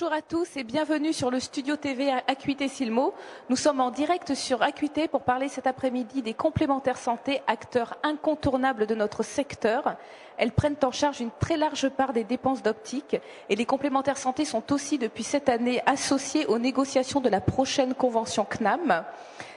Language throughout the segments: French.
Bonjour à tous et bienvenue sur le studio TV Acuité Silmo. Nous sommes en direct sur Acuité pour parler cet après-midi des complémentaires santé, acteurs incontournables de notre secteur. Elles prennent en charge une très large part des dépenses d'optique et les complémentaires santé sont aussi depuis cette année associés aux négociations de la prochaine convention CNAM.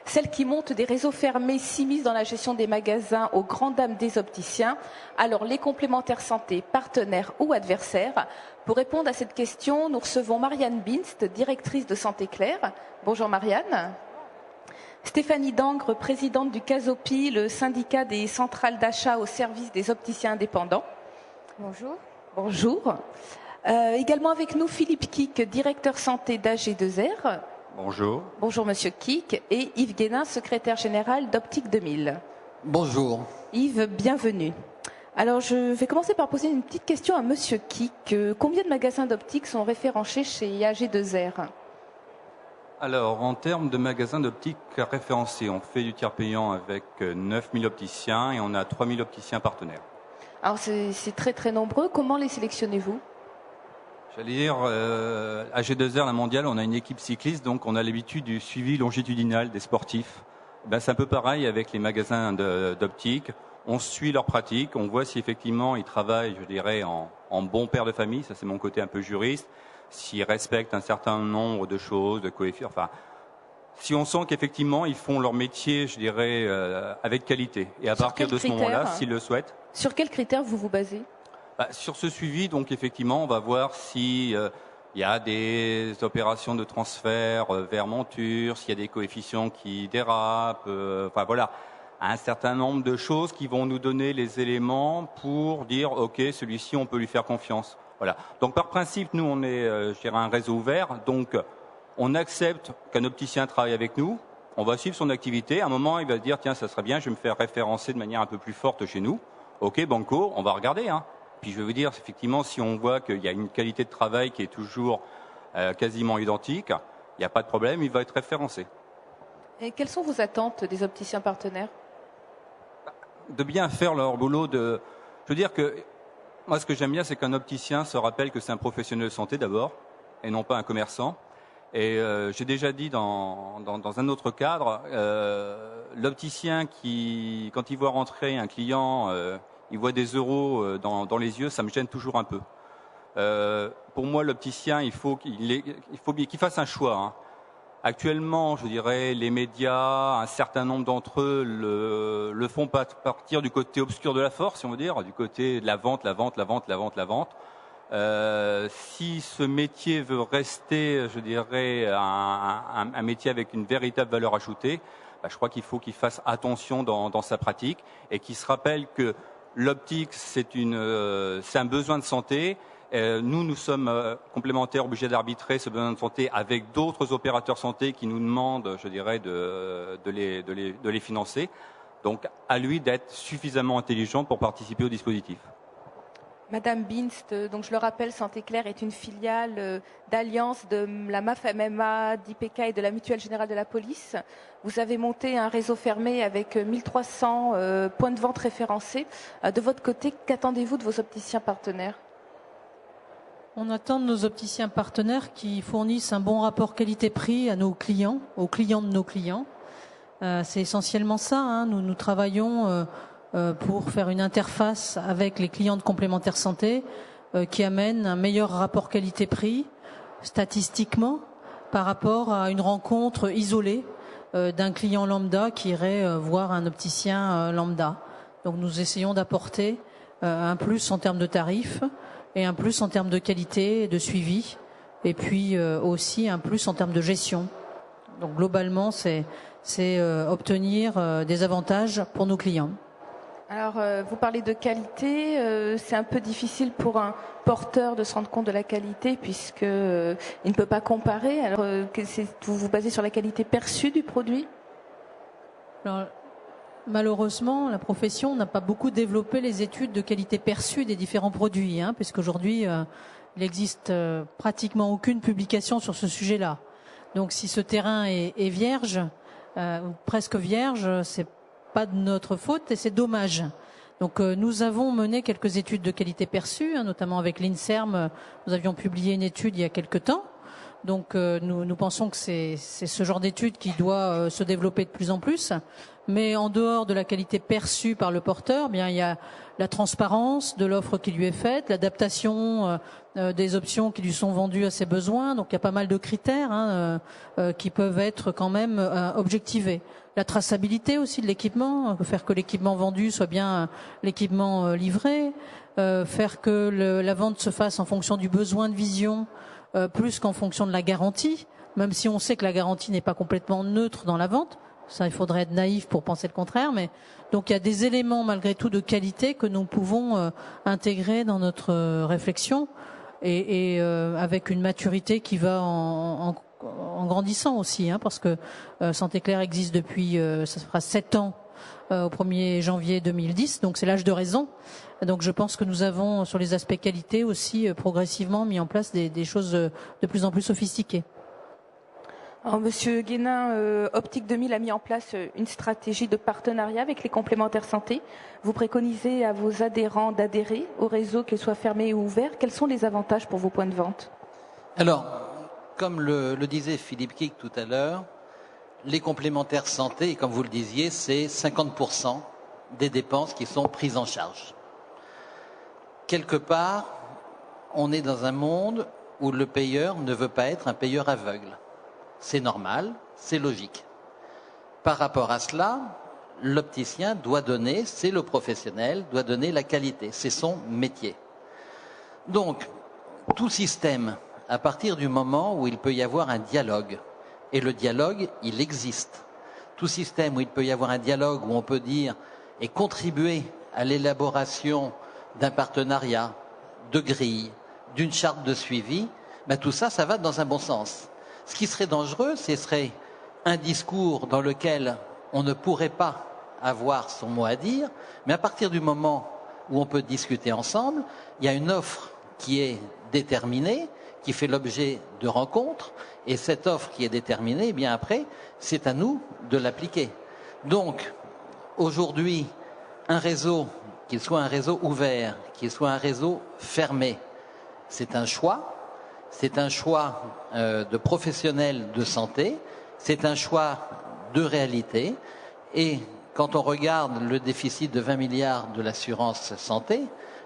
Celle qui monte des réseaux fermés s'immisce dans la gestion des magasins aux grandes dames des opticiens. Alors les complémentaires santé, partenaires ou adversaires? Pour répondre à cette question, nous recevons Marianne Binst, directrice de Santé Claire. Bonjour Marianne. Stéphanie Dangre, présidente du CASOPI, le syndicat des centrales d'achat au service des opticiens indépendants. Bonjour. Bonjour. Également avec nous Philippe Kick, directeur santé d'AG2R. Bonjour. Bonjour Monsieur Kick et Yves Guénin, secrétaire général d'Optique 2000. Bonjour. Yves, bienvenue. Alors je vais commencer par poser une petite question à Monsieur Kick. Combien de magasins d'optique sont référencés chez AG2R? Alors, en termes de magasins d'optique référencés, on fait du tiers payant avec 9000 opticiens et on a 3000 opticiens partenaires. Alors c'est très très nombreux. Comment les sélectionnez-vous? J'allais dire, AG2R, la mondiale, on a une équipe cycliste, donc on a l'habitude du suivi longitudinal des sportifs. Ben, c'est un peu pareil avec les magasins d'optique. On suit leur pratique, on voit si effectivement ils travaillent, je dirais, en bon père de famille, ça c'est mon côté un peu juriste, s'ils respectent un certain nombre de choses, de coefficients, enfin, si on sent qu'effectivement ils font leur métier, je dirais, avec qualité. Et à partir de ce moment-là, s'ils le souhaitent. Sur quels critères vous vous basez? Sur ce suivi, donc effectivement, on va voir si il y a des opérations de transfert vers monture, s'il y a des coefficients qui dérapent, enfin voilà, un certain nombre de choses qui vont nous donner les éléments pour dire ok, celui-ci on peut lui faire confiance. Voilà. Donc par principe, nous on est, je dirais, un réseau ouvert, donc on accepte qu'un opticien travaille avec nous. On va suivre son activité. À un moment, il va se dire tiens, ça serait bien, je vais me faire référencer de manière un peu plus forte chez nous. Ok, banco, on va regarder. Puis je vais vous dire, effectivement, si on voit qu'il y a une qualité de travail qui est toujours quasiment identique, il n'y a pas de problème, il va être référencé. Et quelles sont vos attentes des opticiens partenaires? De bien faire leur boulot. Je veux dire que moi, ce que j'aime bien, c'est qu'un opticien se rappelle que c'est un professionnel de santé d'abord, et non pas un commerçant. Et j'ai déjà dit dans un autre cadre, l'opticien qui, quand il voit rentrer un client, il voit des euros dans les yeux, ça me gêne toujours un peu. Pour moi, l'opticien, il faut qu'il fasse un choix. Actuellement, je dirais, les médias, un certain nombre d'entre eux le font partir du côté obscur de la force, si on veut dire, du côté de la vente. Si ce métier veut rester, je dirais, un métier avec une véritable valeur ajoutée, je crois qu'il faut qu'il fasse attention dans sa pratique et qu'il se rappelle que l'optique, c'est un besoin de santé. Nous sommes complémentaires, obligés d'arbitrer ce besoin de santé avec d'autres opérateurs santé qui nous demandent, je dirais, de les financer. Donc, à lui d'être suffisamment intelligent pour participer au dispositif. Madame Binst, donc je le rappelle, Santé Claire est une filiale d'Alliance de la MAF-MMA, d'IPK et de la Mutuelle Générale de la Police. Vous avez monté un réseau fermé avec 1300 points de vente référencés. De votre côté, qu'attendez-vous de vos opticiens partenaires? On attend de nos opticiens partenaires qui fournissent un bon rapport qualité-prix à nos clients, aux clients de nos clients. C'est essentiellement ça. Nous travaillons pour faire une interface avec les clients de complémentaires santé qui amène un meilleur rapport qualité-prix statistiquement par rapport à une rencontre isolée d'un client lambda qui irait voir un opticien lambda. Donc nous essayons d'apporter un plus en termes de tarifs et un plus en termes de qualité et de suivi et puis aussi un plus en termes de gestion. Donc globalement, c'est obtenir des avantages pour nos clients. Alors, vous parlez de qualité, c'est un peu difficile pour un porteur de se rendre compte de la qualité puisque il ne peut pas comparer. Alors, vous vous basez sur la qualité perçue du produit? Alors, malheureusement, la profession n'a pas beaucoup développé les études de qualité perçue des différents produits, puisqu'aujourd'hui, il n'existe pratiquement aucune publication sur ce sujet-là. Donc, si ce terrain est vierge, ou presque vierge, c'est pas de notre faute et c'est dommage. Donc nous avons mené quelques études de qualité perçue, notamment avec l'INSERM. Nous avions publié une étude il y a quelque temps. Donc nous pensons que c'est ce genre d'étude qui doit se développer de plus en plus. Mais en dehors de la qualité perçue par le porteur, bien il y a la transparence de l'offre qui lui est faite, l'adaptation des options qui lui sont vendues à ses besoins. Donc il y a pas mal de critères qui peuvent être quand même objectivés. La traçabilité aussi de l'équipement, faire que l'équipement vendu soit bien l'équipement livré, faire que la vente se fasse en fonction du besoin de vision plus qu'en fonction de la garantie, même si on sait que la garantie n'est pas complètement neutre dans la vente. Ça, il faudrait être naïf pour penser le contraire, mais donc il y a des éléments malgré tout de qualité que nous pouvons intégrer dans notre réflexion et avec une maturité qui va en grandissant aussi, parce que Santé Claire existe depuis, ça fera 7 ans au 1er janvier 2010, donc c'est l'âge de raison. Donc je pense que nous avons sur les aspects qualité aussi progressivement mis en place des choses de plus en plus sophistiquées. Alors, Monsieur Guénin, Optique 2000 a mis en place une stratégie de partenariat avec les complémentaires santé. Vous préconisez à vos adhérents d'adhérer au réseau, qu'il soit fermé ou ouvert. Quels sont les avantages pour vos points de vente? Alors, comme le disait Philippe Kick tout à l'heure, les complémentaires santé, et comme vous le disiez, c'est 50% des dépenses qui sont prises en charge. Quelque part, on est dans un monde où le payeur ne veut pas être un payeur aveugle. C'est normal, c'est logique. Par rapport à cela, l'opticien doit donner, c'est le professionnel, doit donner la qualité, c'est son métier. Donc, tout système, à partir du moment où il peut y avoir un dialogue, et le dialogue, il existe. Tout système où il peut y avoir un dialogue, où on peut dire et contribuer à l'élaboration d'un partenariat, de grille, d'une charte de suivi, ben tout ça, ça va dans un bon sens. Ce qui serait dangereux, ce serait un discours dans lequel on ne pourrait pas avoir son mot à dire, mais à partir du moment où on peut discuter ensemble, il y a une offre qui est déterminée, qui fait l'objet de rencontres, et cette offre qui est déterminée, eh bien après, c'est à nous de l'appliquer. Donc, aujourd'hui, un réseau, qu'il soit un réseau ouvert, qu'il soit un réseau fermé, c'est un choix. C'est un choix de professionnels de santé, c'est un choix de réalité. Et quand on regarde le déficit de 20 milliards de l'assurance santé,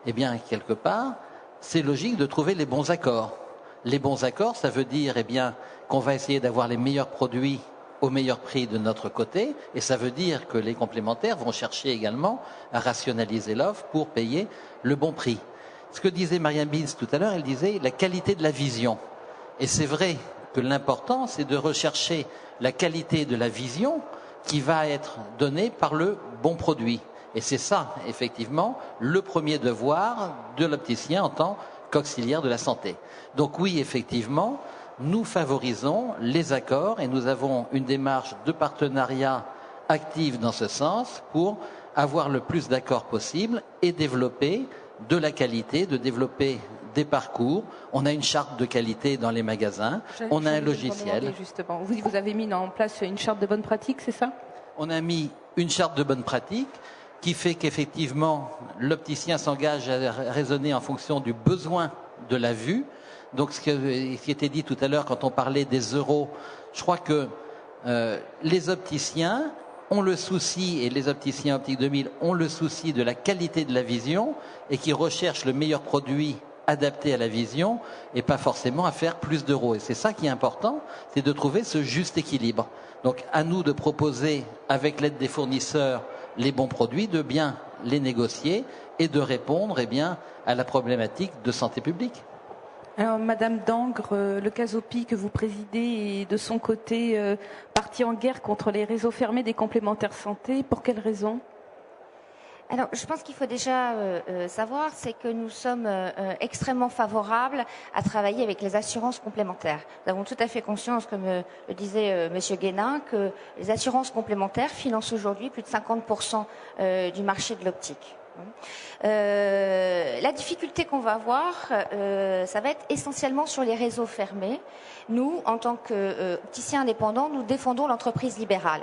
eh bien, quelque part, c'est logique de trouver les bons accords. Les bons accords, ça veut dire eh bien, qu'on va essayer d'avoir les meilleurs produits au meilleur prix de notre côté, et ça veut dire que les complémentaires vont chercher également à rationaliser l'offre pour payer le bon prix. Ce que disait Marianne Bins tout à l'heure, elle disait la qualité de la vision. Et c'est vrai que l'important, c'est de rechercher la qualité de la vision qui va être donnée par le bon produit. Et c'est ça, effectivement, le premier devoir de l'opticien en tant qu'auxiliaire de la santé. Donc oui, effectivement, nous favorisons les accords et nous avons une démarche de partenariat active dans ce sens pour avoir le plus d'accords possible et développer de la qualité, de développer des parcours. On a une charte de qualité dans les magasins, on a un logiciel. Justement, vous avez mis en place une charte de bonne pratique, c'est ça? On a mis une charte de bonne pratique qui fait qu'effectivement l'opticien s'engage à raisonner en fonction du besoin de la vue. Donc ce qui était dit tout à l'heure quand on parlait des euros, je crois que les opticiens ont le souci, et les opticiens Optique 2000 ont le souci de la qualité de la vision et qui recherchent le meilleur produit adapté à la vision et pas forcément à faire plus d'euros. Et c'est ça qui est important, c'est de trouver ce juste équilibre. Donc à nous de proposer, avec l'aide des fournisseurs, les bons produits, de bien les négocier et de répondre eh bien, à la problématique de santé publique. Alors, Madame Dangre, le CASOPI que vous présidez est de son côté parti en guerre contre les réseaux fermés des complémentaires santé. Pour quelles raisons? Alors, je pense qu'il faut déjà savoir, c'est que nous sommes extrêmement favorables à travailler avec les assurances complémentaires. Nous avons tout à fait conscience, comme le disait Monsieur Guénin, que les assurances complémentaires financent aujourd'hui plus de 50% du marché de l'optique. La difficulté qu'on va avoir, ça va être essentiellement sur les réseaux fermés. Nous, en tant qu'opticiens indépendants, nous défendons l'entreprise libérale.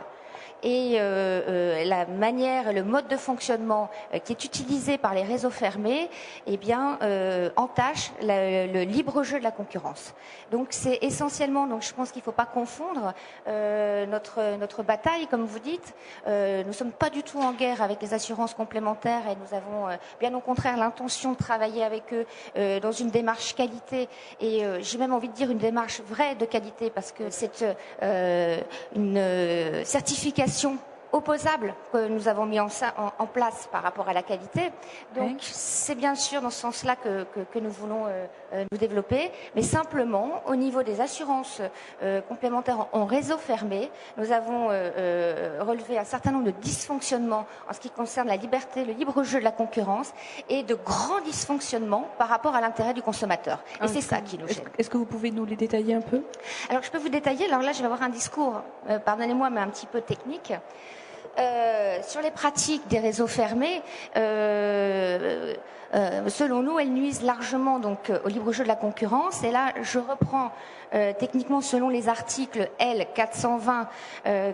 et la manière, le mode de fonctionnement qui est utilisé par les réseaux fermés, eh bien, entache le libre jeu de la concurrence. Donc c'est essentiellement, donc je pense qu'il ne faut pas confondre notre bataille, comme vous dites. Nous ne sommes pas du tout en guerre avec les assurances complémentaires et nous avons bien au contraire l'intention de travailler avec eux dans une démarche qualité et j'ai même envie de dire une démarche vraie de qualité parce que c'est une certification opposable que nous avons mis en place par rapport à la qualité. Donc c'est bien sûr dans ce sens-là que nous voulons nous développer, mais simplement au niveau des assurances complémentaires en réseau fermé, nous avons relevé un certain nombre de dysfonctionnements en ce qui concerne la liberté, le libre jeu de la concurrence et de grands dysfonctionnements par rapport à l'intérêt du consommateur. Et c'est ça qui nous gêne. Est-ce que vous pouvez nous les détailler un peu? Alors je peux vous détailler, alors là je vais avoir un discours, pardonnez-moi, mais un petit peu technique. Sur les pratiques des réseaux fermés, selon nous, elles nuisent largement donc au libre jeu de la concurrence. Et là, je reprends techniquement selon les articles L420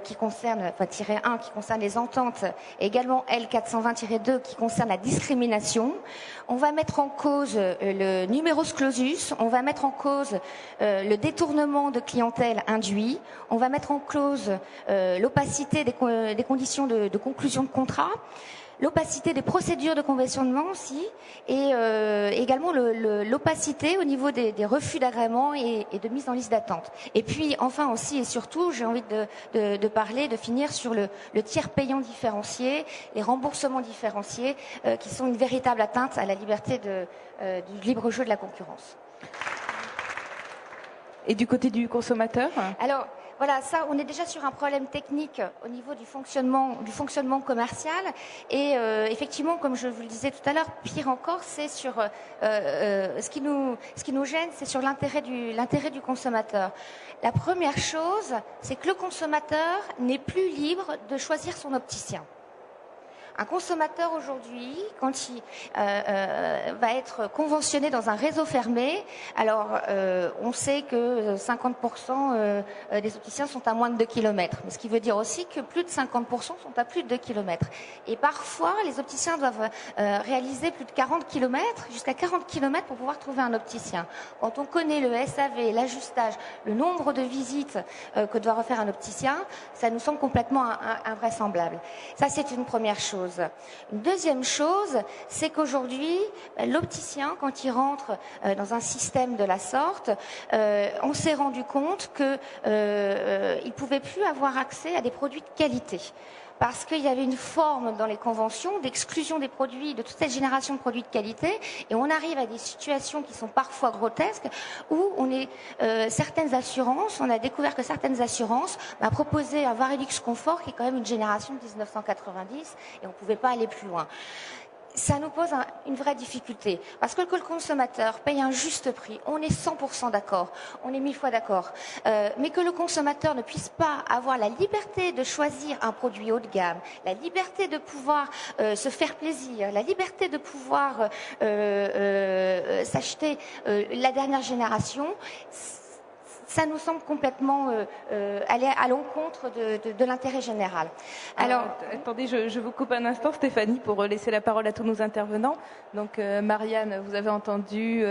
qui concerne, enfin -1 qui concerne les ententes, et également L420-2 qui concerne la discrimination. On va mettre en cause le numerus clausus, on va mettre en cause le détournement de clientèle induit, on va mettre en cause l'opacité des conditions de conclusion de contrat, l'opacité des procédures de conventionnement aussi, et également l'opacité au niveau des refus d'agrément et de mise en liste d'attente. Et puis enfin aussi et surtout, j'ai envie de finir sur le tiers payant différencié, les remboursements différenciés, qui sont une véritable atteinte à la liberté du libre jeu de la concurrence. Et du côté du consommateur? Alors, voilà, ça, on est déjà sur un problème technique au niveau du fonctionnement commercial. Et effectivement, comme je vous le disais tout à l'heure, pire encore, c'est sur ce qui nous gêne, c'est sur l'intérêt du consommateur. La première chose, c'est que le consommateur n'est plus libre de choisir son opticien. Un consommateur aujourd'hui, quand il va être conventionné dans un réseau fermé, alors on sait que 50% des opticiens sont à moins de 2 km, mais ce qui veut dire aussi que plus de 50% sont à plus de 2 km. Et parfois, les opticiens doivent réaliser plus de 40 km, jusqu'à 40 km pour pouvoir trouver un opticien. Quand on connaît le SAV, l'ajustage, le nombre de visites que doit refaire un opticien, ça nous semble complètement invraisemblable. Ça, c'est une première chose. Une deuxième chose, c'est qu'aujourd'hui, l'opticien, quand il rentre dans un système de la sorte, on s'est rendu compte qu'il ne pouvait plus avoir accès à des produits de qualité. Parce qu'il y avait une forme dans les conventions d'exclusion des produits, de toute cette génération de produits de qualité, et on arrive à des situations qui sont parfois grotesques, où certaines assurances, on a découvert que certaines assurances proposaient un Varilux Confort, qui est quand même une génération de 1990, et on ne pouvait pas aller plus loin. Ça nous pose une vraie difficulté, parce que le consommateur paye un juste prix, on est 100% d'accord, on est 1000 fois d'accord, mais que le consommateur ne puisse pas avoir la liberté de choisir un produit haut de gamme, la liberté de pouvoir se faire plaisir, la liberté de pouvoir s'acheter la dernière génération, ça nous semble complètement aller à l'encontre de l'intérêt général. Alors, attendez, je vous coupe un instant, Stéphanie, pour laisser la parole à tous nos intervenants. Donc, Marianne, vous avez entendu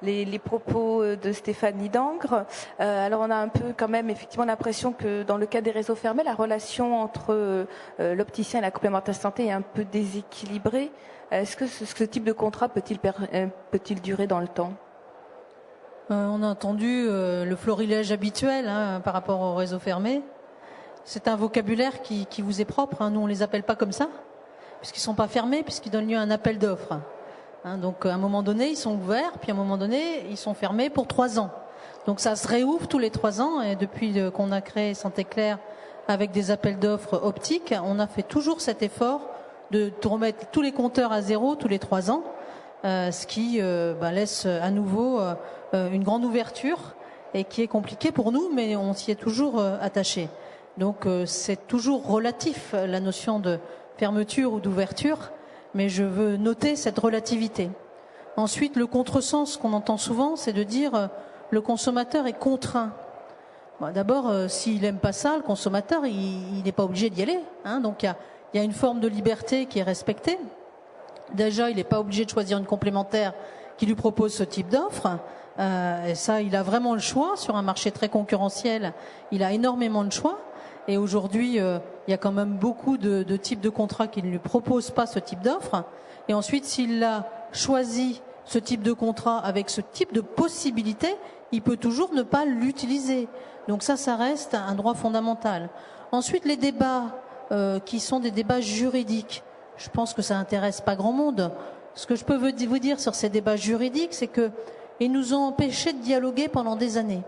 les propos de Stéphanie Dangre. Alors, on a un peu quand même effectivement l'impression que dans le cas des réseaux fermés, la relation entre l'opticien et la complémentaire santé est un peu déséquilibrée. Est-ce que ce type de contrat peut-il durer dans le temps ? On a entendu le florilège habituel par rapport au réseau fermé. C'est un vocabulaire qui vous est propre. Nous, on les appelle pas comme ça, puisqu'ils sont pas fermés, puisqu'ils donnent lieu à un appel d'offres. Donc, à un moment donné, ils sont ouverts, puis à un moment donné, ils sont fermés pour 3 ans. Donc, ça se réouvre tous les 3 ans. Et depuis qu'on a créé Santé Claire avec des appels d'offres optiques, on a fait toujours cet effort de remettre tous les compteurs à zéro tous les 3 ans, ce qui laisse à nouveau une grande ouverture et qui est compliqué pour nous, mais on s'y est toujours attaché. Donc c'est toujours relatif la notion de fermeture ou d'ouverture, mais je veux noter cette relativité. Ensuite, le contresens qu'on entend souvent, c'est de dire le consommateur est contraint. D'abord, s'il n'aime pas ça, le consommateur, il n'est pas obligé d'y aller. Hein. Donc il y a une forme de liberté qui est respectée. Déjà, il n'est pas obligé de choisir une complémentaire qui lui propose ce type d'offre. Et ça, il a vraiment le choix. Sur un marché très concurrentiel, il a énormément de choix. Et aujourd'hui, il y a quand même beaucoup de types de contrats qui ne lui proposent pas ce type d'offre. Et ensuite, s'il a choisi ce type de contrat avec ce type de possibilité, il peut toujours ne pas l'utiliser. Donc ça reste un droit fondamental. Ensuite, les débats qui sont des débats juridiques, je pense que ça n'intéresse pas grand monde. Ce que je peux vous dire sur ces débats juridiques, c'est qu'ils nous ont empêchés de dialoguer pendant des années.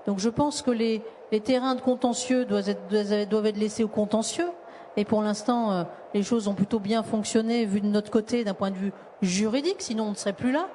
Donc je pense que les terrains de contentieux doivent être laissés aux contentieux. Et pour l'instant, les choses ont plutôt bien fonctionné, vu de notre côté, d'un point de vue juridique, sinon on ne serait plus là.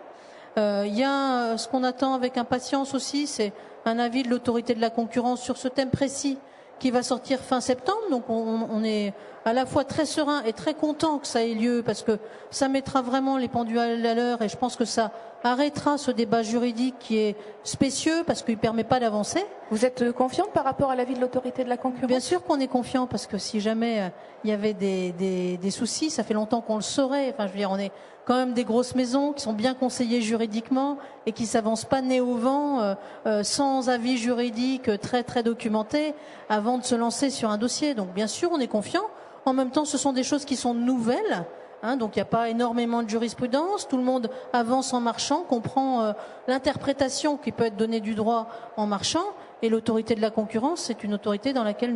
Il y a ce qu'on attend avec impatience aussi, c'est un avis de l'autorité de la concurrence sur ce thème précis qui va sortir fin septembre. Donc on est à la fois très serein et très content que ça ait lieu, parce que ça mettra vraiment les pendules à l'heure, et je pense que ça arrêtera ce débat juridique qui est spécieux parce qu'il ne permet pas d'avancer. Vous êtes confiante par rapport à l'avis de l'autorité de la concurrence? Bien sûr qu'on est confiant, parce que si jamais il y avait des soucis, ça fait longtemps qu'on le saurait. Enfin, je veux dire, on est quand même des grosses maisons qui sont bien conseillées juridiquement et qui s'avancent pas nez au vent, sans avis juridique très très documenté avant de se lancer sur un dossier. Donc bien sûr, on est confiant. En même temps, ce sont des choses qui sont nouvelles. Hein, donc il n'y a pas énormément de jurisprudence, tout le monde avance en marchant, comprend l'interprétation qui peut être donnée du droit en marchant, et l'autorité de la concurrence, c'est une autorité dans laquelle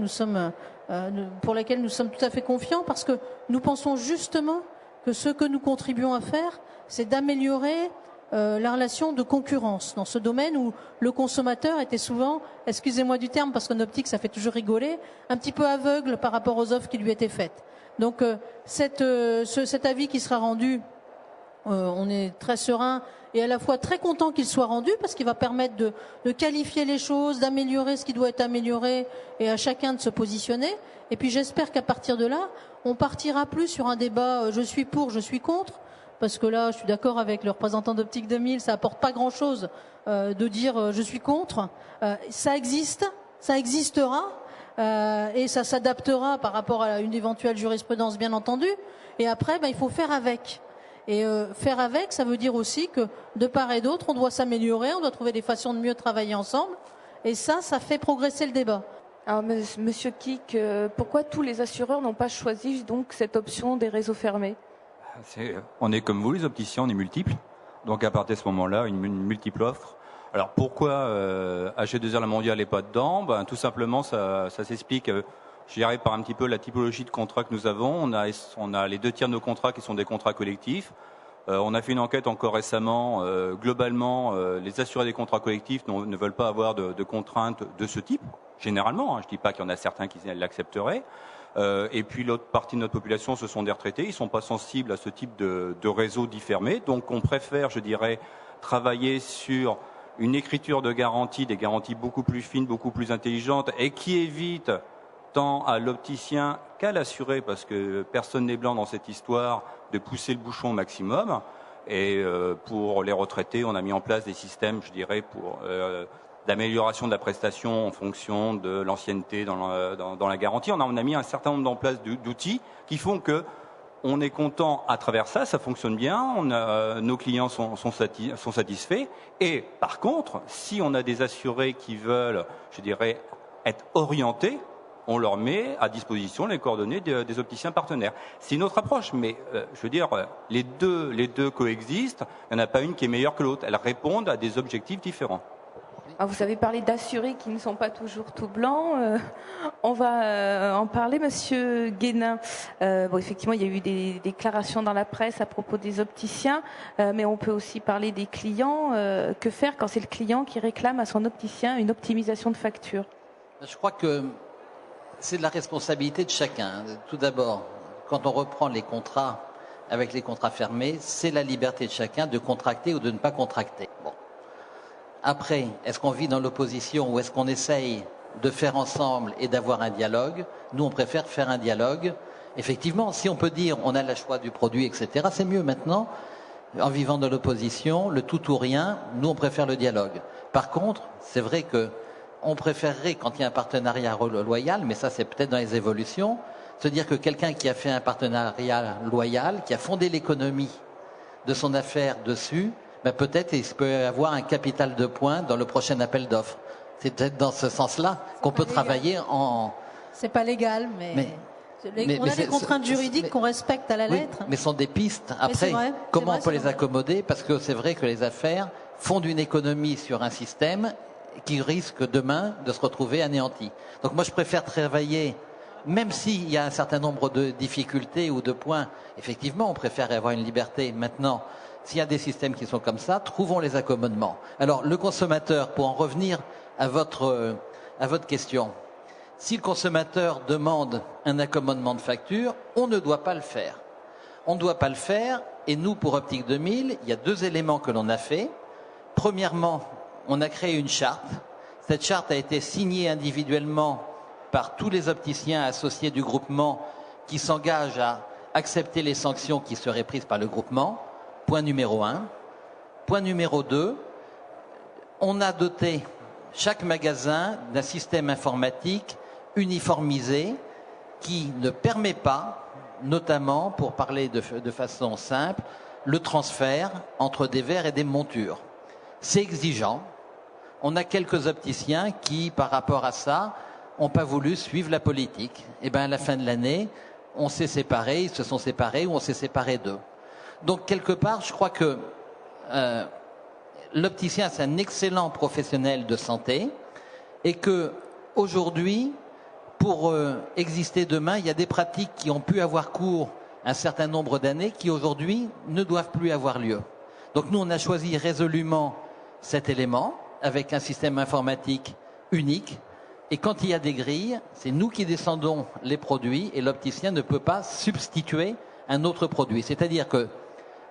pour laquelle nous sommes tout à fait confiants, parce que nous pensons justement que ce que nous contribuons à faire, c'est d'améliorer la relation de concurrence dans ce domaine où le consommateur était souvent, excusez-moi du terme parce qu'en optique ça fait toujours rigoler, un petit peu aveugle par rapport aux offres qui lui étaient faites. Donc cet avis qui sera rendu, on est très serein et à la fois très content qu'il soit rendu, parce qu'il va permettre de qualifier les choses, d'améliorer ce qui doit être amélioré, et à chacun de se positionner. Et puis j'espère qu'à partir de là, on partira plus sur un débat je suis pour, je suis contre, parce que là je suis d'accord avec le représentant d'Optique 2000, ça apporte pas grand-chose de dire je suis contre. Ça existe, ça existera. Et ça s'adaptera par rapport à une éventuelle jurisprudence, bien entendu. Et après, il faut faire avec. Et faire avec, ça veut dire aussi que de part et d'autre, on doit s'améliorer, on doit trouver des façons de mieux travailler ensemble. Et ça fait progresser le débat. Alors, Monsieur Kick, pourquoi tous les assureurs n'ont pas choisi donc cette option des réseaux fermés? On est comme vous, les opticiens, on est multiples. Donc à partir de ce moment-là, une multiple offre. Alors pourquoi HG2R La Mondiale n'est pas dedans? Tout simplement, ça s'explique, je dirais, par un petit peu la typologie de contrats que nous avons. On a les 2 tiers de nos contrats qui sont des contrats collectifs. On a fait une enquête encore récemment. Globalement, les assurés des contrats collectifs ne veulent pas avoir de contraintes de ce type, généralement. Je ne dis pas qu'il y en a certains qui l'accepteraient. Et puis l'autre partie de notre population, ce sont des retraités. Ils ne sont pas sensibles à ce type de réseau dit fermé. Donc on préfère, je dirais, travailler sur une écriture de garantie, des garanties beaucoup plus fines, beaucoup plus intelligentes, et qui évite tant à l'opticien qu'à l'assuré, parce que personne n'est blanc dans cette histoire, de pousser le bouchon au maximum. Et pour les retraités, on a mis en place des systèmes, je dirais, d'amélioration de la prestation en fonction de l'ancienneté dans la garantie. On a mis un certain nombre en place d'outils qui font que on est content à travers ça, ça fonctionne bien, nos clients sont satisfaits. Et par contre, si on a des assurés qui veulent, je dirais, être orientés, on leur met à disposition les coordonnées des opticiens partenaires. C'est une autre approche, mais je veux dire, les deux coexistent. Il n'y en a pas une qui est meilleure que l'autre. Elles répondent à des objectifs différents. Alors vous avez parlé d'assurés qui ne sont pas toujours tout blancs. On va en parler, Monsieur Guénin. Effectivement, il y a eu des déclarations dans la presse à propos des opticiens, mais on peut aussi parler des clients. Que faire quand c'est le client qui réclame à son opticien une optimisation de facture? Je crois que c'est de la responsabilité de chacun. Tout d'abord, quand on reprend les contrats avec les contrats fermés, c'est la liberté de chacun de contracter ou de ne pas contracter. Bon. Après, est-ce qu'on vit dans l'opposition ou est-ce qu'on essaye de faire ensemble et d'avoir un dialogue? Nous, on préfère faire un dialogue. Effectivement, si on peut dire on a le choix du produit, etc., c'est mieux maintenant. En vivant dans l'opposition, le tout ou rien, nous, on préfère le dialogue. Par contre, c'est vrai que on préférerait, quand il y a un partenariat loyal, mais ça c'est peut-être dans les évolutions, se dire que quelqu'un qui a fait un partenariat loyal, qui a fondé l'économie de son affaire dessus, ben peut-être il peut avoir un capital de points dans le prochain appel d'offres. C'est peut-être dans ce sens-là qu'on peut travailler en... C'est pas légal, mais on a des contraintes juridiques qu'on respecte à la lettre. Mais ce sont des pistes. Après, comment on peut les accommoder? Parce que c'est vrai que les affaires fondent une économie sur un système qui risque demain de se retrouver anéanti. Donc moi, je préfère travailler, même s'il y a un certain nombre de difficultés ou de points, effectivement, on préfère avoir une liberté. Maintenant, s'il y a des systèmes qui sont comme ça, trouvons les accommodements. Alors, le consommateur, pour en revenir à votre question, si le consommateur demande un accommodement de facture, on ne doit pas le faire. On ne doit pas le faire, et nous, pour Optique 2000, il y a 2 éléments que l'on a fait. Premièrement, on a créé une charte. Cette charte a été signée individuellement par tous les opticiens associés du groupement qui s'engagent à accepter les sanctions qui seraient prises par le groupement. Point numéro 1. Point numéro 2, on a doté chaque magasin d'un système informatique uniformisé qui ne permet pas, notamment, pour parler de façon simple, le transfert entre des verres et des montures. C'est exigeant. On a quelques opticiens qui, par rapport à ça, n'ont pas voulu suivre la politique. Et bien, à la fin de l'année, on s'est séparés, ils se sont séparés ou on s'est séparés d'eux. Donc, quelque part, je crois que l'opticien, c'est un excellent professionnel de santé et que aujourd'hui, pour exister demain, il y a des pratiques qui ont pu avoir cours un certain nombre d'années qui aujourd'hui ne doivent plus avoir lieu. Donc nous, on a choisi résolument cet élément avec un système informatique unique. Et quand il y a des grilles, c'est nous qui descendons les produits et l'opticien ne peut pas substituer un autre produit. C'est-à-dire que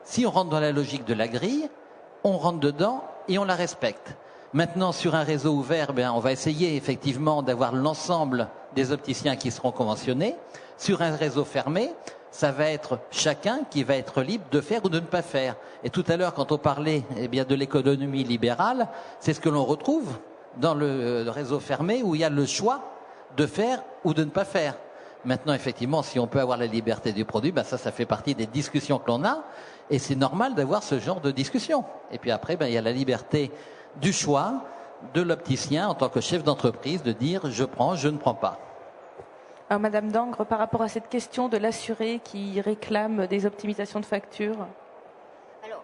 si on rentre dans la logique de la grille, on rentre dedans et on la respecte. Maintenant, sur un réseau ouvert, on va essayer effectivement d'avoir l'ensemble des opticiens qui seront conventionnés. Sur un réseau fermé, ça va être chacun qui va être libre de faire ou de ne pas faire. Et tout à l'heure, quand on parlait de l'économie libérale, c'est ce que l'on retrouve dans le réseau fermé où il y a le choix de faire ou de ne pas faire. Maintenant, effectivement, si on peut avoir la liberté du produit, ça fait partie des discussions que l'on a. Et c'est normal d'avoir ce genre de discussion. Et puis après, il y a la liberté du choix de l'opticien en tant que chef d'entreprise de dire je prends, je ne prends pas. Alors, Madame Dangre, par rapport à cette question de l'assuré qui réclame des optimisations de factures. Alors,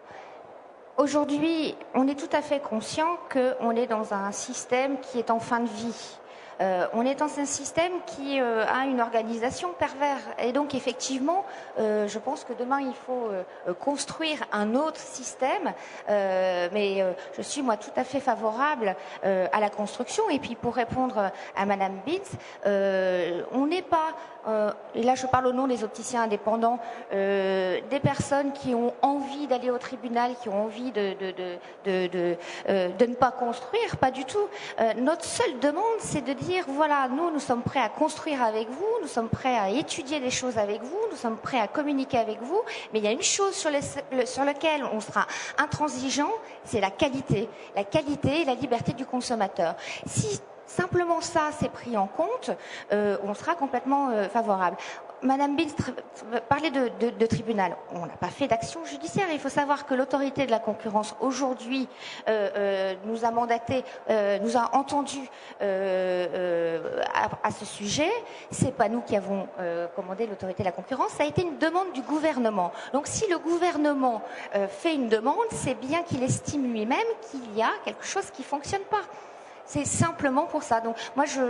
aujourd'hui, on est tout à fait conscient qu'on est dans un système qui est en fin de vie. On est dans un système qui a une organisation perverse. Et donc, effectivement, je pense que demain, il faut construire un autre système. Mais je suis, moi, tout à fait favorable à la construction. Et puis, pour répondre à Madame Bintz, on n'est pas... et là, je parle au nom des opticiens indépendants, des personnes qui ont envie d'aller au tribunal, qui ont envie de ne pas construire, pas du tout. Notre seule demande, c'est de dire, voilà, nous sommes prêts à construire avec vous, nous sommes prêts à étudier les choses avec vous, nous sommes prêts à communiquer avec vous, mais il y a une chose sur laquelle on sera intransigeant, c'est la qualité et la liberté du consommateur. Si simplement ça, c'est pris en compte, on sera complètement favorable. Madame Bintz parlait de tribunal. On n'a pas fait d'action judiciaire. Il faut savoir que l'autorité de la concurrence aujourd'hui nous a mandaté, nous a entendu à ce sujet. C'est pas nous qui avons commandé l'autorité de la concurrence. Ça a été une demande du gouvernement. Donc, si le gouvernement fait une demande, c'est bien qu'il estime lui-même qu'il y a quelque chose qui fonctionne pas. C'est simplement pour ça. Donc moi, je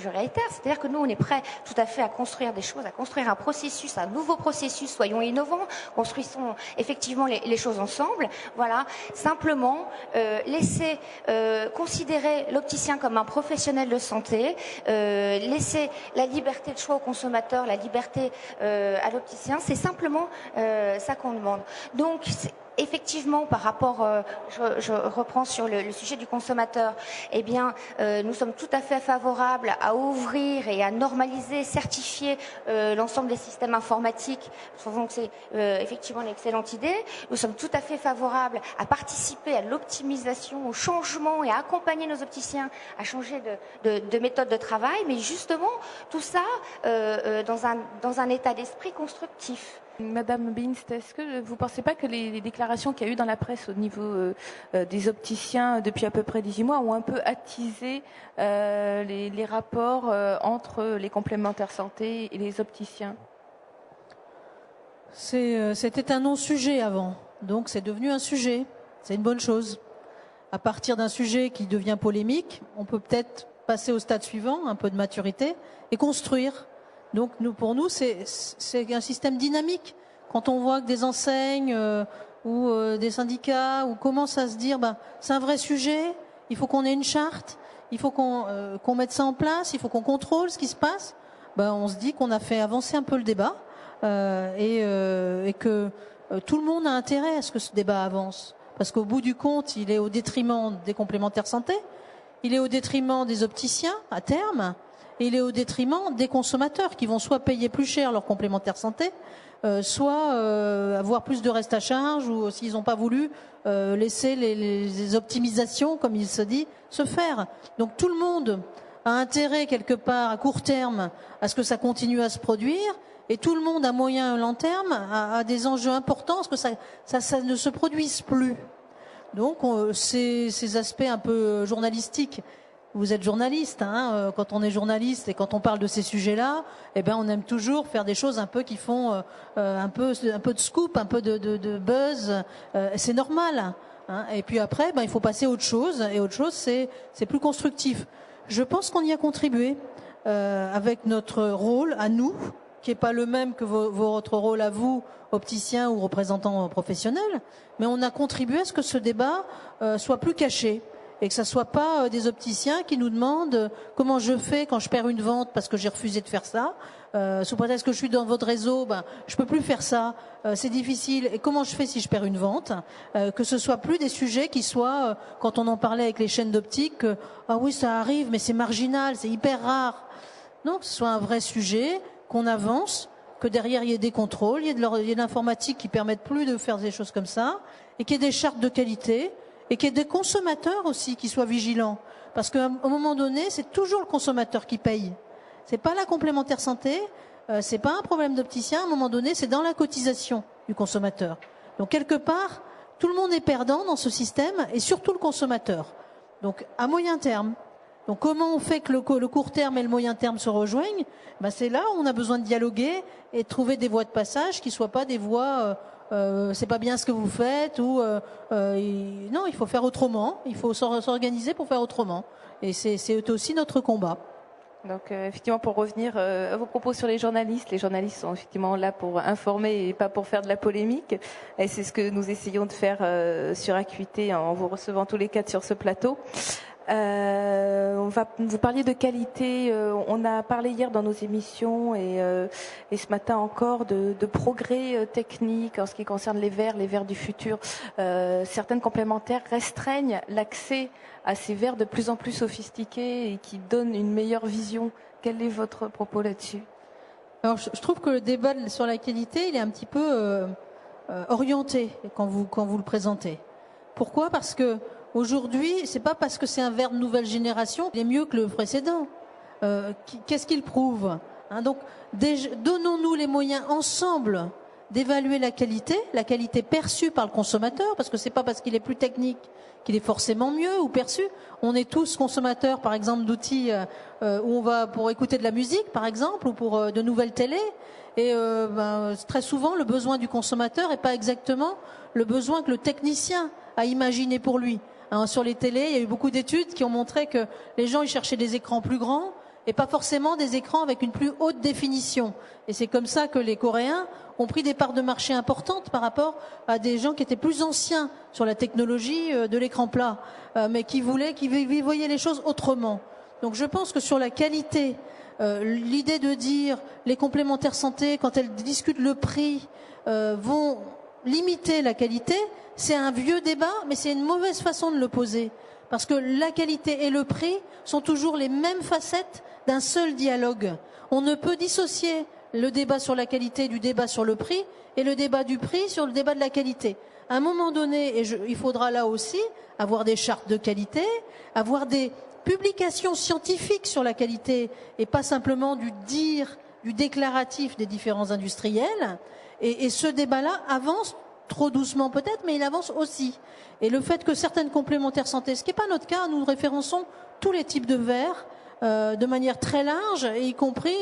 réitère, c'est-à-dire que nous, on est prêts tout à fait à construire des choses, à construire un processus, un nouveau processus. Soyons innovants, construisons effectivement les choses ensemble. Voilà. Simplement, laisser considérer l'opticien comme un professionnel de santé, laisser la liberté de choix au consommateur, la liberté à l'opticien, c'est simplement ça qu'on demande. Donc effectivement, par rapport, je reprends sur le sujet du consommateur, eh bien, nous sommes tout à fait favorables à ouvrir et à normaliser, certifier l'ensemble des systèmes informatiques. Nous trouvons que c'est effectivement une excellente idée. Nous sommes tout à fait favorables à participer à l'optimisation, au changement et à accompagner nos opticiens à changer de méthode de travail, mais justement, tout ça dans un état d'esprit constructif. Madame Binst, est-ce que vous ne pensez pas que les déclarations qu'il y a eu dans la presse au niveau des opticiens depuis à peu près 18 mois ont un peu attisé les rapports entre les complémentaires santé et les opticiens? C'était un non-sujet avant, donc c'est devenu un sujet. C'est une bonne chose. À partir d'un sujet qui devient polémique, on peut peut-être passer au stade suivant, un peu de maturité, et construire. Donc pour nous, c'est un système dynamique. Quand on voit que des enseignes ou des syndicats ou commencent à se dire, c'est un vrai sujet, il faut qu'on ait une charte, il faut qu'on mette ça en place, il faut qu'on contrôle ce qui se passe, on se dit qu'on a fait avancer un peu le débat et que tout le monde a intérêt à ce que ce débat avance. Parce qu'au bout du compte, il est au détriment des complémentaires santé, il est au détriment des opticiens à terme, et il est au détriment des consommateurs qui vont soit payer plus cher leur complémentaire santé, soit avoir plus de reste à charge, ou s'ils n'ont pas voulu laisser les optimisations, comme il se dit, se faire. Donc tout le monde a intérêt quelque part à court terme à ce que ça continue à se produire, et tout le monde à moyen et long terme a des enjeux importants à ce que ça ne se produise plus. Donc ces aspects un peu journalistiques. Vous êtes journaliste, quand on est journaliste et quand on parle de ces sujets-là, on aime toujours faire des choses un peu qui font un peu de scoop, un peu de buzz. C'est normal. Et puis après, il faut passer à autre chose. Et autre chose, c'est plus constructif. Je pense qu'on y a contribué avec notre rôle à nous, qui n'est pas le même que votre rôle à vous, opticiens ou représentants professionnels, mais on a contribué à ce que ce débat soit plus caché. Et que ça soit pas des opticiens qui nous demandent comment je fais quand je perds une vente parce que j'ai refusé de faire ça. Sous prétexte que je suis dans votre réseau, je peux plus faire ça. C'est difficile. Et comment je fais si je perds une vente? Que ce soit plus des sujets qui soient, quand on en parlait avec les chaînes d'optique, ah oui, ça arrive, mais c'est marginal, c'est hyper rare. Non, que ce soit un vrai sujet, qu'on avance, que derrière il y ait des contrôles, il y ait de l'informatique qui permette plus de faire des choses comme ça, et qu'il y ait des chartes de qualité. Et qu'il y ait des consommateurs aussi qui soient vigilants. Parce qu'à un moment donné, c'est toujours le consommateur qui paye. C'est pas la complémentaire santé, c'est pas un problème d'opticien. À un moment donné, c'est dans la cotisation du consommateur. Donc quelque part, tout le monde est perdant dans ce système, et surtout le consommateur. Donc à moyen terme. Donc comment on fait que le court terme et le moyen terme se rejoignent? C'est là où on a besoin de dialoguer et de trouver des voies de passage qui soient pas des voies c'est pas bien ce que vous faites, ou non, il faut faire autrement, il faut s'organiser pour faire autrement, et c'est aussi notre combat. Donc effectivement, pour revenir à vos propos sur les journalistes sont effectivement là pour informer et pas pour faire de la polémique, et c'est ce que nous essayons de faire sur Acuité en vous recevant tous les quatre sur ce plateau. Vous parliez de qualité, on a parlé hier dans nos émissions et ce matin encore de progrès techniques en ce qui concerne les verres du futur. Certaines complémentaires restreignent l'accès à ces verres de plus en plus sophistiqués et qui donnent une meilleure vision. Quel est votre propos là-dessus? Alors je trouve que le débat sur la qualité, il est un petit peu orienté quand vous le présentez. Pourquoi? Parce que aujourd'hui, c'est pas parce que c'est un verre de nouvelle génération qu'il est mieux que le précédent. Qu'est-ce qu'il prouve? Donc, donnons-nous les moyens ensemble d'évaluer la qualité perçue par le consommateur, parce que c'est pas parce qu'il est plus technique qu'il est forcément mieux ou perçu. On est tous consommateurs, par exemple, d'outils où on va pour écouter de la musique, par exemple, ou pour de nouvelles télés. Et très souvent, le besoin du consommateur n'est pas exactement le besoin que le technicien a imaginé pour lui. Sur les télés, il y a eu beaucoup d'études qui ont montré que les gens ils cherchaient des écrans plus grands et pas forcément des écrans avec une plus haute définition. Et c'est comme ça que les Coréens ont pris des parts de marché importantes par rapport à des gens qui étaient plus anciens sur la technologie de l'écran plat, mais qui voyaient les choses autrement. Donc je pense que sur la qualité, l'idée de dire les complémentaires santé, quand elles discutent le prix, vont limiter la qualité, c'est un vieux débat, mais c'est une mauvaise façon de le poser. Parce que la qualité et le prix sont toujours les mêmes facettes d'un seul dialogue. On ne peut dissocier le débat sur la qualité du débat sur le prix et le débat du prix sur le débat de la qualité. À un moment donné, il faudra là aussi avoir des chartes de qualité, avoir des publications scientifiques sur la qualité et pas simplement du déclaratif des différents industriels. Et ce débat-là avance trop doucement peut-être, mais il avance aussi. Et le fait que certaines complémentaires santé, ce qui n'est pas notre cas, nous référençons tous les types de verres de manière très large, et y compris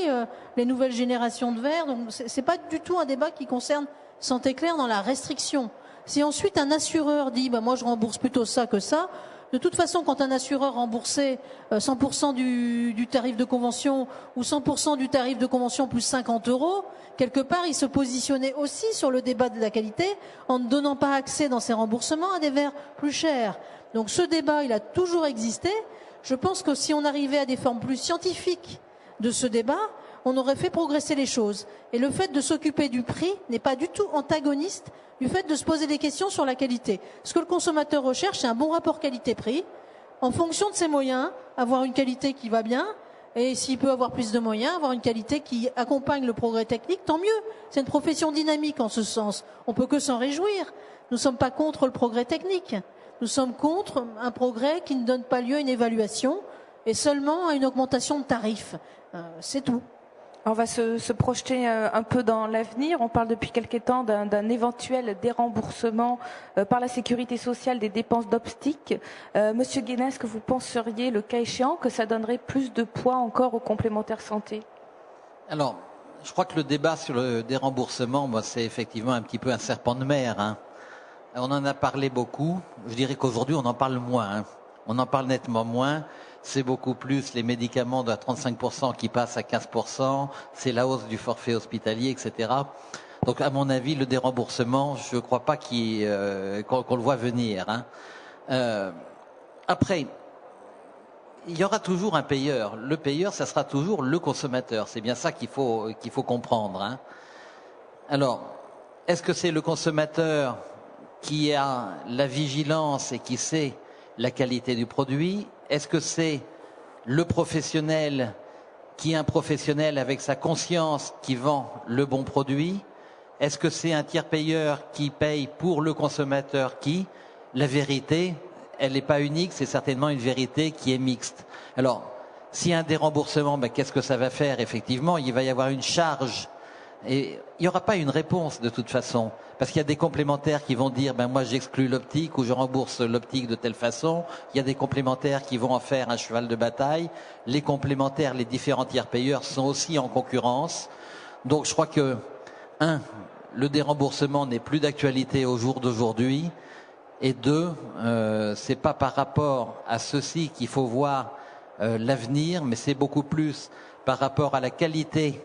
les nouvelles générations de verres. Donc c'est pas du tout un débat qui concerne Santé Claire dans la restriction. Si ensuite un assureur dit moi je rembourse plutôt ça que ça, de toute façon quand un assureur remboursait 100% du tarif de convention ou 100% du tarif de convention plus 50 €, quelque part il se positionnait aussi sur le débat de la qualité en ne donnant pas accès dans ses remboursements à des verres plus chers. Donc ce débat il a toujours existé. Je pense que si on arrivait à des formes plus scientifiques de ce débat, on aurait fait progresser les choses. Et le fait de s'occuper du prix n'est pas du tout antagoniste du fait de se poser des questions sur la qualité. Ce que le consommateur recherche, c'est un bon rapport qualité-prix. En fonction de ses moyens, avoir une qualité qui va bien, et s'il peut avoir plus de moyens, avoir une qualité qui accompagne le progrès technique, tant mieux. C'est une profession dynamique en ce sens. On peut que s'en réjouir. Nous ne sommes pas contre le progrès technique. Nous sommes contre un progrès qui ne donne pas lieu à une évaluation et seulement à une augmentation de tarifs. C'est tout. On va se projeter un peu dans l'avenir. On parle depuis quelque temps d'un éventuel déremboursement par la sécurité sociale des dépenses d'optique. Monsieur Guénin, est-ce que vous penseriez, le cas échéant, que ça donnerait plus de poids encore aux complémentaires santé? Alors, je crois que le débat sur le déremboursement, c'est effectivement un petit peu un serpent de mer, hein. On en a parlé beaucoup. Je dirais qu'aujourd'hui, on en parle moins, hein. On en parle nettement moins. C'est beaucoup plus les médicaments de 35% qui passent à 15%. C'est la hausse du forfait hospitalier, etc. Donc, à mon avis, le déremboursement, je ne crois pas qu'on le voit venir, hein. Après, il y aura toujours un payeur. Le payeur, ça sera toujours le consommateur. C'est bien ça qu'il faut comprendre, hein. Alors, est-ce que c'est le consommateur qui a la vigilance et qui sait la qualité du produit? Est-ce que c'est le professionnel qui est un professionnel avec sa conscience qui vend le bon produit? Est-ce que c'est un tiers payeur qui paye pour le consommateur qui? La vérité, elle n'est pas unique, c'est certainement une vérité qui est mixte. Alors, s'il y a un déremboursement, qu'est-ce que ça va faire? Effectivement, il va y avoir une charge. Et il n'y aura pas une réponse de toute façon, parce qu'il y a des complémentaires qui vont dire moi j'exclus l'optique ou je rembourse l'optique de telle façon. Il y a des complémentaires qui vont en faire un cheval de bataille. Les complémentaires, les différents tiers payeurs sont aussi en concurrence. Donc je crois que le déremboursement n'est plus d'actualité au jour d'aujourd'hui, et deux, c'est pas par rapport à ceci qu'il faut voir l'avenir, mais c'est beaucoup plus par rapport à la qualité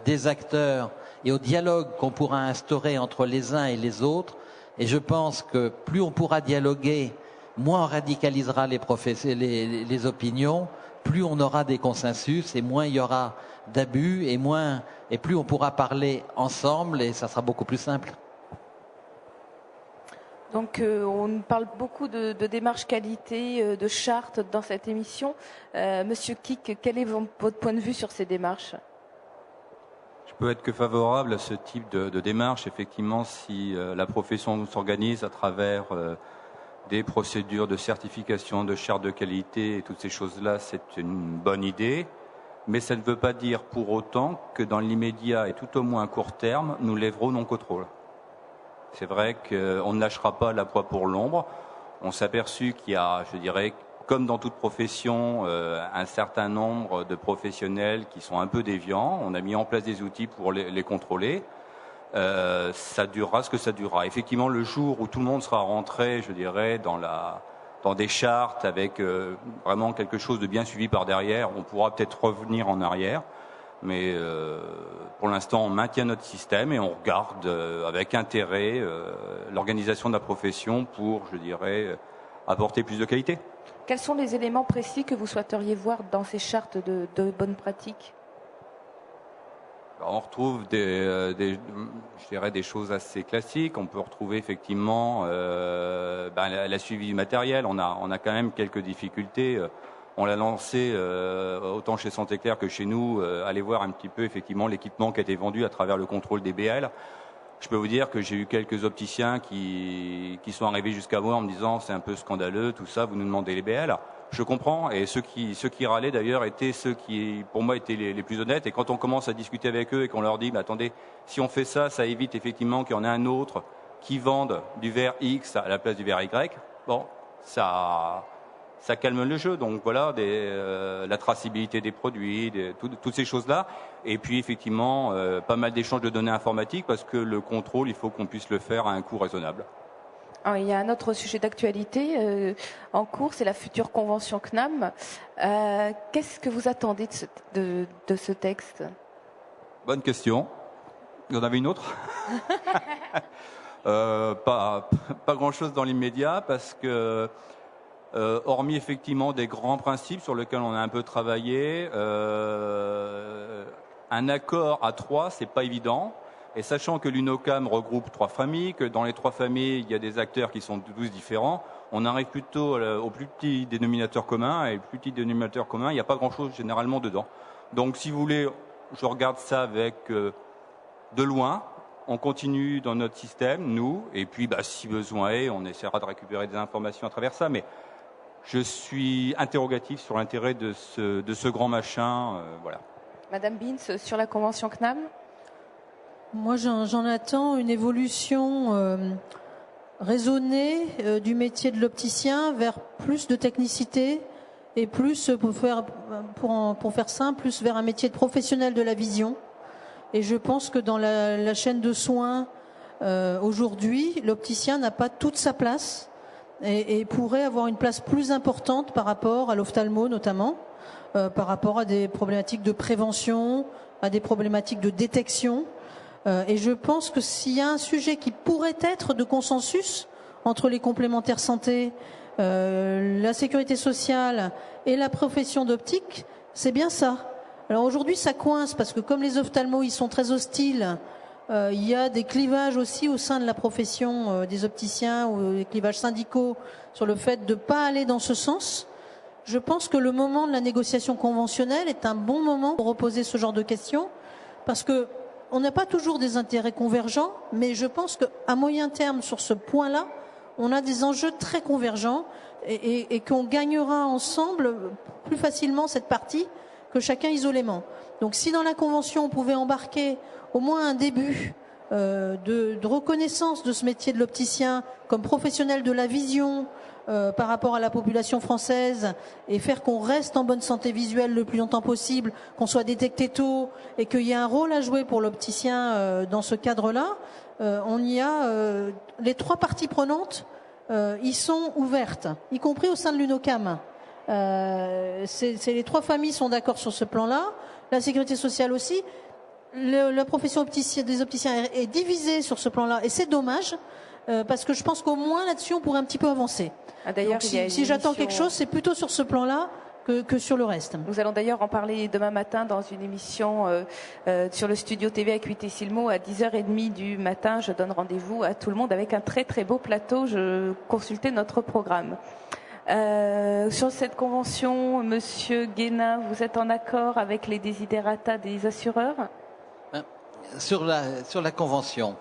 des acteurs et au dialogue qu'on pourra instaurer entre les uns et les autres. Et je pense que plus on pourra dialoguer, moins on radicalisera les opinions, plus on aura des consensus et moins il y aura d'abus et plus on pourra parler ensemble et ça sera beaucoup plus simple. Donc on parle beaucoup de démarches qualité, de chartes dans cette émission. Monsieur Kick, quel est votre point de vue sur ces démarches? Je peux être que favorable à ce type de démarche. Effectivement, si la profession s'organise à travers des procédures de certification, de chartes de qualité et toutes ces choses-là, c'est une bonne idée. Mais ça ne veut pas dire pour autant que dans l'immédiat et tout au moins à court terme, nous lèverons nos contrôles. C'est vrai qu'on ne lâchera pas la proie pour l'ombre. On s'est aperçu qu'il y a, je dirais, comme dans toute profession, un certain nombre de professionnels qui sont un peu déviants. On a mis en place des outils pour les contrôler. Ça durera ce que ça durera. Effectivement, le jour où tout le monde sera rentré, je dirais, dans des chartes avec vraiment quelque chose de bien suivi par derrière, on pourra peut-être revenir en arrière. Mais pour l'instant, on maintient notre système et on regarde avec intérêt l'organisation de la profession pour, je dirais, apporter plus de qualité. Quels sont les éléments précis que vous souhaiteriez voir dans ces chartes de bonnes pratiques? On retrouve je dirais des choses assez classiques. On peut retrouver effectivement la suivi du matériel. On a quand même quelques difficultés. On l'a lancé autant chez Santé Claire que chez nous. Allez voir un petit peu effectivement l'équipement qui a été vendu à travers le contrôle des BL. Je peux vous dire que j'ai eu quelques opticiens qui sont arrivés jusqu'à moi en me disant c'est un peu scandaleux tout ça. Vous nous demandez les BL. Je comprends, et ceux qui râlaient d'ailleurs étaient ceux qui, pour moi, étaient les plus honnêtes. Et quand on commence à discuter avec eux et qu'on leur dit, mais attendez, si on fait ça, ça évite effectivement qu'il y en ait un autre qui vende du verre X à la place du verre Y. Bon, ça calme le jeu. Donc voilà, la traçabilité des produits, toutes ces choses-là. Et puis effectivement, pas mal d'échanges de données informatiques parce que le contrôle, il faut qu'on puisse le faire à un coût raisonnable. Il y a un autre sujet d'actualité en cours, c'est la future convention CNAM. Qu'est-ce que vous attendez de ce texte? Bonne question. Vous en avez une autre? Pas grand-chose dans l'immédiat parce que, hormis effectivement des grands principes sur lesquels on a un peu travaillé, un accord à 3, c'est pas évident. Et sachant que l'UNOCAM regroupe 3 familles, que dans les 3 familles, il y a des acteurs qui sont tous différents, on arrive plutôt au plus petit dénominateur commun. Et le plus petit dénominateur commun, il n'y a pas grand-chose généralement dedans. Donc, si vous voulez, je regarde ça avec de loin. On continue dans notre système, nous. Et puis, si besoin est, on essaiera de récupérer des informations à travers ça. Mais je suis interrogatif sur l'intérêt de ce grand machin. Voilà. Madame Bins, sur la convention CNAM? Moi, j'en attends une évolution raisonnée du métier de l'opticien vers plus de technicité et plus, pour faire simple, plus vers un métier de professionnel de la vision. Et je pense que dans la chaîne de soins, aujourd'hui, l'opticien n'a pas toute sa place et pourrait avoir une place plus importante par rapport à l'ophtalmo notamment, par rapport à des problématiques de prévention, à des problématiques de détection. Et je pense que s'il y a un sujet qui pourrait être de consensus entre les complémentaires santé, la sécurité sociale et la profession d'optique, c'est bien ça. Alors aujourd'hui, ça coince parce que comme les ophtalmos, ils sont très hostiles, il y a des clivages aussi au sein de la profession des opticiens ou des clivages syndicaux sur le fait de ne pas aller dans ce sens. Je pense que le moment de la négociation conventionnelle est un bon moment pour reposer ce genre de questions parce que on n'a pas toujours des intérêts convergents, mais je pense qu'à moyen terme, sur ce point-là, on a des enjeux très convergents et qu'on gagnera ensemble plus facilement cette partie que chacun isolément. Donc si dans la Convention, on pouvait embarquer au moins un début de reconnaissance de ce métier de l'opticien comme professionnel de la vision, par rapport à la population française et faire qu'on reste en bonne santé visuelle le plus longtemps possible, qu'on soit détecté tôt et qu'il y ait un rôle à jouer pour l'opticien dans ce cadre-là, on y a les 3 parties prenantes, y sont ouvertes, y compris au sein de l'UNOCAM. Les 3 familles sont d'accord sur ce plan-là, la sécurité sociale aussi. La profession des opticiens est divisée sur ce plan-là et c'est dommage. Parce que je pense qu'au moins là-dessus, on pourrait un petit peu avancer. D'ailleurs, si j'attends quelque chose, c'est plutôt sur ce plan-là que sur le reste. Nous allons d'ailleurs en parler demain matin dans une émission sur le studio TV Acuité Silmo à 10h30 du matin. Je donne rendez-vous à tout le monde avec un très très beau plateau. Je consultais notre programme. Sur cette convention, Monsieur Guénin, vous êtes en accord avec les desiderata des assureurs? Sur la convention.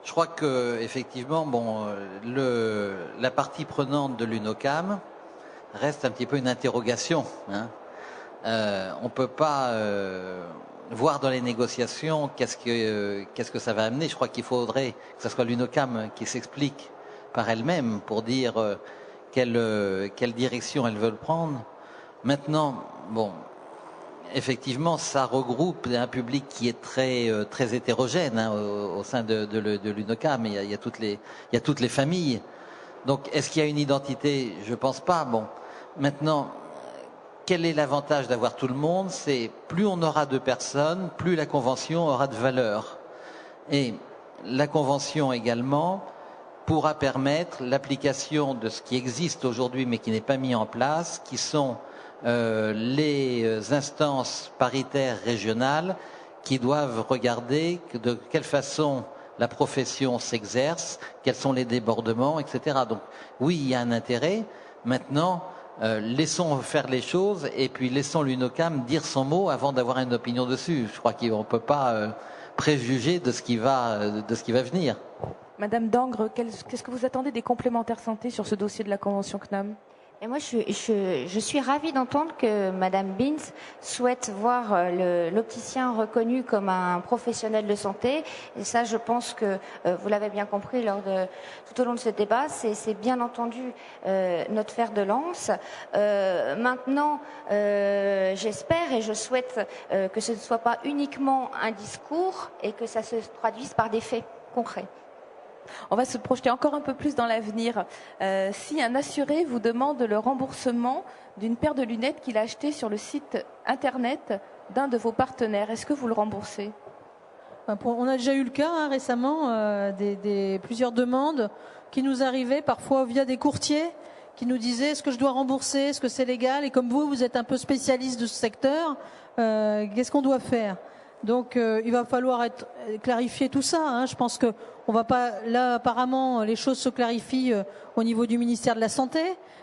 Je crois que effectivement, la partie prenante de l'UNOCAM reste un petit peu une interrogation. On peut pas voir dans les négociations qu'est-ce que ça va amener. Je crois qu'il faudrait que ce soit l'UNOCAM qui s'explique par elle-même pour dire quelle direction elles veulent prendre. Maintenant, effectivement, ça regroupe un public qui est très hétérogène au sein de l'UNOCAM. Il y a toutes les familles. Donc, est-ce qu'il y a une identité? Je pense pas. Maintenant, quel est l'avantage d'avoir tout le monde? C'est plus on aura de personnes, plus la convention aura de valeur. Et la convention également pourra permettre l'application de ce qui existe aujourd'hui mais qui n'est pas mis en place, qui sont les instances paritaires régionales qui doivent regarder de quelle façon la profession s'exerce, quels sont les débordements, etc. Donc oui, il y a un intérêt. Maintenant, laissons faire les choses et puis laissons l'UNOCAM dire son mot avant d'avoir une opinion dessus. Je crois qu'on ne peut pas préjuger de ce qui va venir. Madame Dangre, qu'est-ce que vous attendez des complémentaires santé sur ce dossier de la Convention CNAM? Et moi, je suis ravie d'entendre que Madame Binz souhaite voir l'opticien reconnu comme un professionnel de santé. Et ça, je pense que vous l'avez bien compris tout au long de ce débat, c'est bien entendu notre fer de lance. Maintenant, j'espère et je souhaite que ce ne soit pas uniquement un discours et que ça se traduise par des faits concrets. On va se projeter encore un peu plus dans l'avenir. Si un assuré vous demande le remboursement d'une paire de lunettes qu'il a achetées sur le site internet d'un de vos partenaires, est-ce que vous le remboursez? On a déjà eu le cas récemment, plusieurs demandes qui nous arrivaient parfois via des courtiers qui nous disaient est-ce que je dois rembourser, est-ce que c'est légal? Et comme vous êtes un peu spécialiste de ce secteur, qu'est-ce qu'on doit faire? Donc il va falloir clarifier tout ça. Je pense que on va pas là apparemment les choses se clarifient au niveau du ministère de la Santé.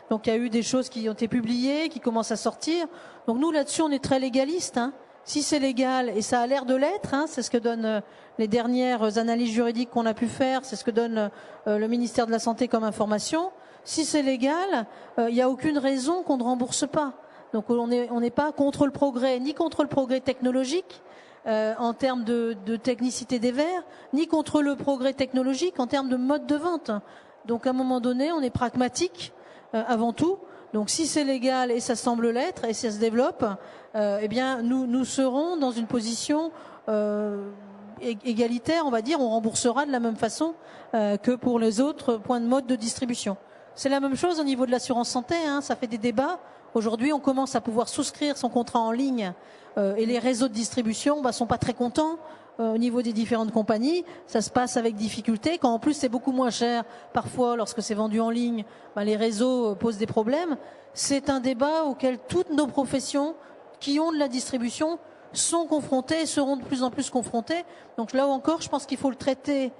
Donc il y a eu des choses qui ont été publiées, qui commencent à sortir. Donc nous là-dessus on est très légaliste. Si c'est légal et ça a l'air de l'être, c'est ce que donnent les dernières analyses juridiques qu'on a pu faire, c'est ce que donne le ministère de la Santé comme information. Si c'est légal, il n'y a aucune raison qu'on ne rembourse pas. Donc on n'est pas contre le progrès, ni contre le progrès technologique. En termes de technicité des verres, ni contre le progrès technologique en termes de mode de vente. Donc à un moment donné, on est pragmatique avant tout. Donc si c'est légal et ça semble l'être et ça se développe, eh bien nous serons dans une position égalitaire, on va dire. On remboursera de la même façon que pour les autres points de mode de distribution. C'est la même chose au niveau de l'assurance santé. Ça fait des débats. Aujourd'hui, on commence à pouvoir souscrire son contrat en ligne et les réseaux de distribution sont pas très contents au niveau des différentes compagnies. Ça se passe avec difficulté. Quand en plus c'est beaucoup moins cher, parfois lorsque c'est vendu en ligne, les réseaux posent des problèmes. C'est un débat auquel toutes nos professions qui ont de la distribution sont confrontées et seront de plus en plus confrontées. Donc là encore, je pense qu'il faut le traiter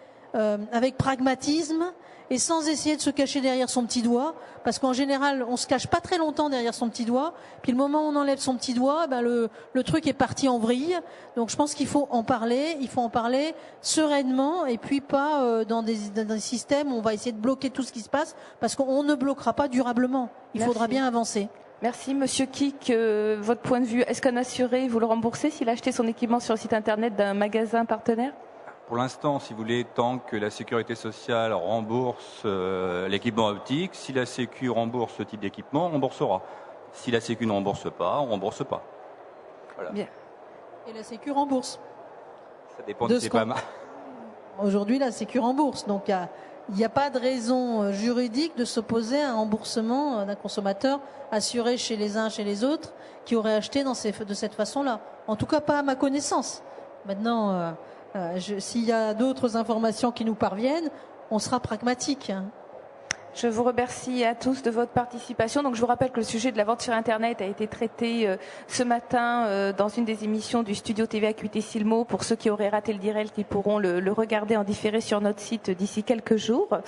avec pragmatisme et sans essayer de se cacher derrière son petit doigt, parce qu'en général, on se cache pas très longtemps derrière son petit doigt, puis le moment où on enlève son petit doigt, le truc est parti en vrille. Donc je pense qu'il faut en parler sereinement, et puis pas dans des systèmes où on va essayer de bloquer tout ce qui se passe, parce qu'on ne bloquera pas durablement. Il faudra bien avancer. Merci. Monsieur Kik, votre point de vue, est-ce qu'un assuré, vous le remboursez s'il a acheté son équipement sur le site internet d'un magasin partenaire? Pour l'instant, si vous voulez, tant que la sécurité sociale rembourse l'équipement optique, si la Sécu rembourse ce type d'équipement, on remboursera. Si la Sécu ne rembourse pas, on ne rembourse pas. Voilà. Bien. Et la Sécu rembourse. Ça dépend de c'est pas mal. Aujourd'hui, la Sécu rembourse. Donc, il n'y a pas de raison juridique de s'opposer à un remboursement d'un consommateur assuré chez les uns, chez les autres, qui aurait acheté de cette façon-là. En tout cas, pas à ma connaissance. Maintenant... s'il y a d'autres informations qui nous parviennent, on sera pragmatique. Je vous remercie à tous de votre participation. Donc, je vous rappelle que le sujet de la vente sur Internet a été traité ce matin dans une des émissions du Studio TV Acuité Silmo. Pour ceux qui auraient raté le direct, ils pourront le regarder en différé sur notre site d'ici quelques jours.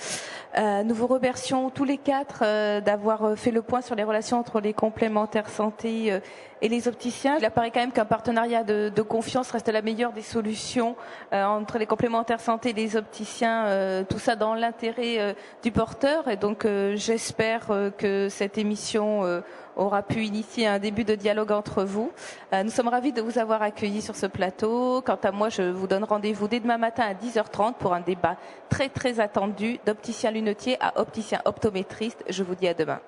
Nous vous remercions tous les quatre d'avoir fait le point sur les relations entre les complémentaires santé et les opticiens. Il apparaît quand même qu'un partenariat de confiance reste la meilleure des solutions entre les complémentaires santé et les opticiens, tout ça dans l'intérêt du porteur. Et donc j'espère que cette émission aura pu initier un début de dialogue entre vous. Nous sommes ravis de vous avoir accueillis sur ce plateau. Quant à moi, je vous donne rendez-vous dès demain matin à 10h30 pour un débat très très attendu d'opticien lunetier à opticien optométriste. Je vous dis à demain.